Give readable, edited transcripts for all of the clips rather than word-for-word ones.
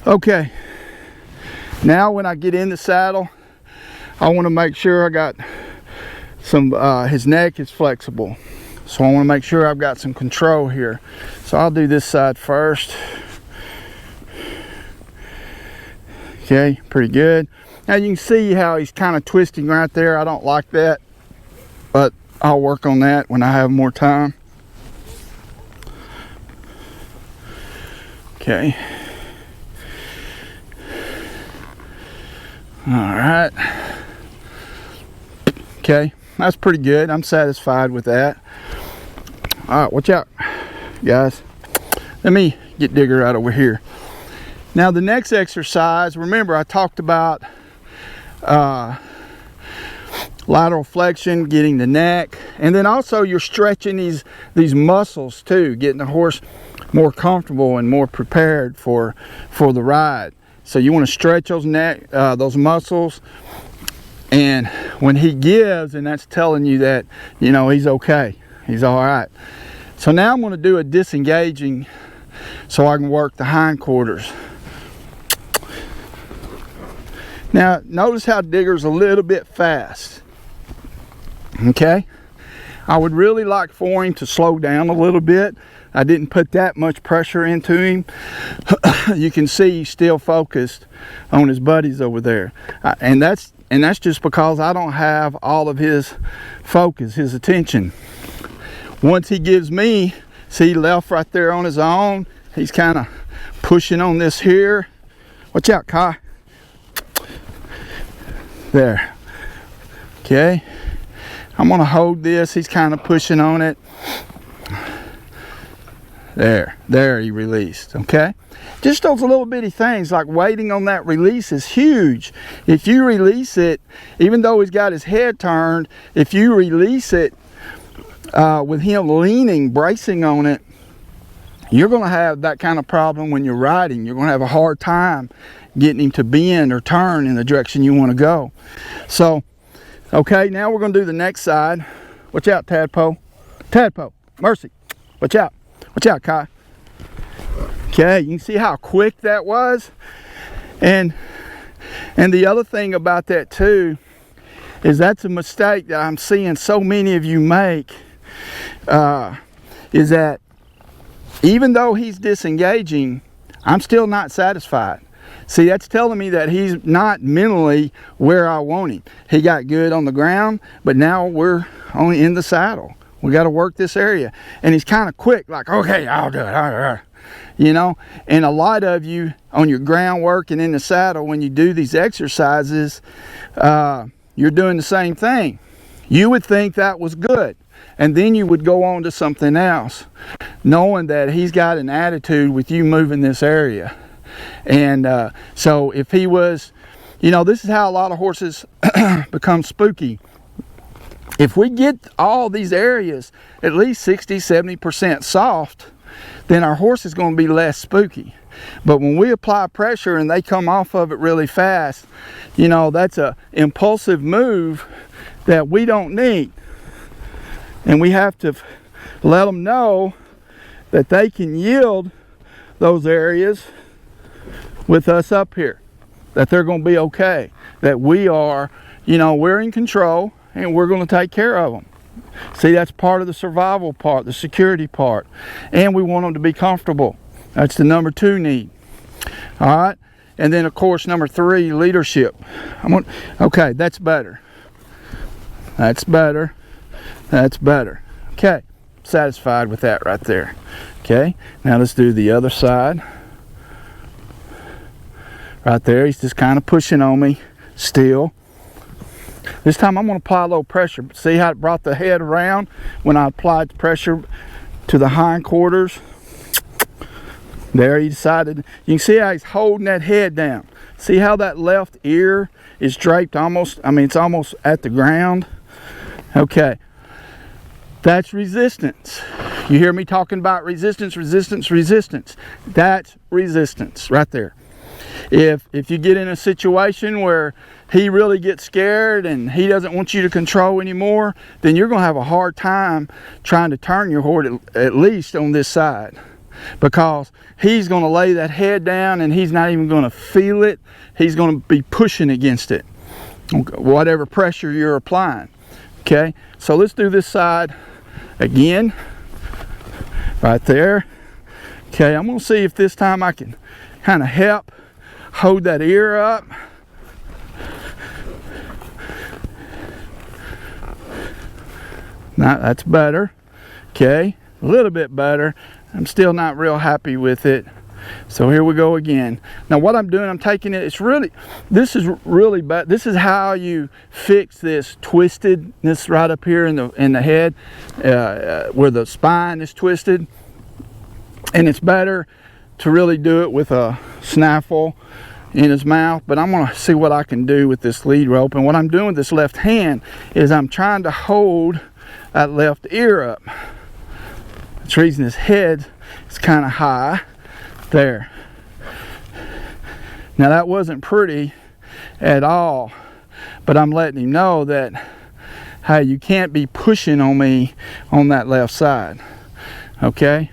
Okay, now when I get in the saddle, I want to make sure I got some, his neck is flexible. So I want to make sure I've got some control here. So I'll do this side first. Okay, pretty good. Now you can see how he's kind of twisting right there. I don't like that, but I'll work on that when I have more time. Okay. All right. Okay, that's pretty good. I'm satisfied with that. All right, watch out, guys. Let me get Digger right over here. Now the next exercise, remember I talked about lateral flexion, getting the neck, and then also you're stretching these muscles too, getting the horse more comfortable and more prepared for the ride. So you want to stretch those neck, those muscles, and when he gives, and that's telling you that, you know, he's okay, he's all right. So now I'm going to do a disengaging so I can work the hindquarters. Now notice how Digger's a little bit fast. Okay, I would really like for him to slow down a little bit. I didn't put that much pressure into him. You can see he's still focused on his buddies over there, and that's just because I don't have all of his focus, his attention. Once he gives me, see, left right there on his own, he's kind of pushing on this here. Watch out, Kai. There. Okay, I'm gonna hold this. He's kind of pushing on it. There he released. Okay, just those little bitty things like waiting on that release is huge. If you release it, even though he's got his head turned, if you release it with him leaning, bracing on it, you're gonna have that kind of problem when you're riding. You're gonna have a hard time getting him to bend or turn in the direction you want to go. So, okay, now we're going to do the next side. Watch out, Tadpole. Tadpole, Mercy. Watch out. Watch out, Kai. Okay, you can see how quick that was. And the other thing about that too is that's a mistake that I'm seeing so many of you make, is that even though he's disengaging, I'm still not satisfied. See, that's telling me that he's not mentally where I want him. He got good on the ground, but now we're only in the saddle. We got to work this area. And he's kind of quick, like, okay, I'll do it. You know, and a lot of you on your groundwork and in the saddle, when you do these exercises, you're doing the same thing. You would think that was good, and then you would go on to something else, knowing that he's got an attitude with you moving this area. And so if he was, you know, this is how a lot of horses become spooky. If we get all these areas at least 60-70% soft, then our horse is going to be less spooky. But when we apply pressure and they come off of it really fast, you know, that's a impulsive move that we don't need. And we have to let them know that they can yield those areas with us up here, that they're going to be okay, that we are, you know, we're in control and we're going to take care of them. See, that's part of the survival part, the security part, and we want them to be comfortable. That's the number 2 need. All right, and then of course number 3, leadership. Okay, that's better. That's better. That's better. Okay, satisfied with that right there. Okay, now let's do the other side. Right there, he's just kind of pushing on me still. This time I'm going to apply a little pressure. See how it brought the head around when I applied pressure to the hindquarters? There, he decided. You can see how he's holding that head down. See how that left ear is draped almost, I mean, it's almost at the ground. Okay, that's resistance. You hear me talking about resistance, resistance, resistance. That's resistance right there. If you get in a situation where he really gets scared and he doesn't want you to control anymore, then you're going to have a hard time trying to turn your horse, at least on this side. because he's going to lay that head down and he's not even going to feel it. He's going to be pushing against it, whatever pressure you're applying. Okay, so let's do this side again, right there. Okay, I'm going to see if this time I can kind of help hold that ear up. Now that's better. Okay, a little bit better. I'm still not real happy with it. So here we go again. Now what I'm doing, I'm taking it, this is really bad. This is how you fix this twistedness right up here in the head, where the spine is twisted. And it's better to really do it with a snaffle in his mouth, but I'm gonna see what I can do with this lead rope. And what I'm doing with this left hand is I'm trying to hold that left ear up. That's the reason his head is kind of high there. Now that wasn't pretty at all, but I'm letting him know that, hey, you can't be pushing on me on that left side. Okay,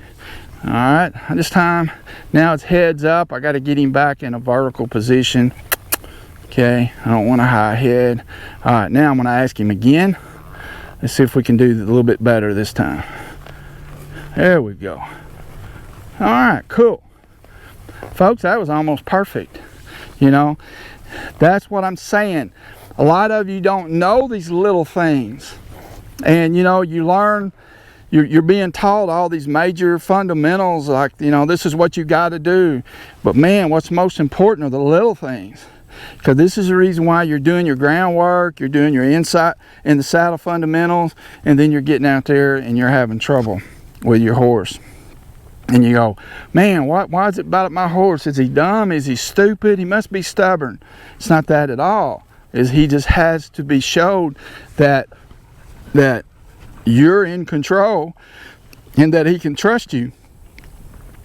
all right, this time now it's heads up. I got to get him back in a vertical position. Okay, I don't want a high head. All right, now I'm going to ask him again. Let's see if we can do a little bit better this time. There we go. All right, cool. Folks, that was almost perfect. You know, that's what I'm saying. A lot of you don't know these little things. And, you know, you learn, you're being taught all these major fundamentals, like, you know, this is what you got to do. But, man, what's most important are the little things. Because this is the reason why you're doing your groundwork, you're doing your inside in the saddle fundamentals, and then you're getting out there and you're having trouble with your horse. And you go, man, why is it about my horse? Is he dumb? Is he stupid? He must be stubborn. It's not that at all. He just has to be showed that you're in control and that he can trust you.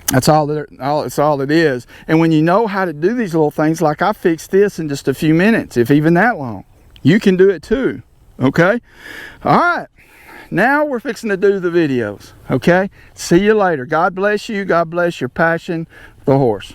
That's all it is. And when you know how to do these little things, like I fixed this in just a few minutes, if even that long, you can do it too. Okay? All right. Now we're fixing to do the videos. Okay? See you later. God bless you. God bless your passion, the horse.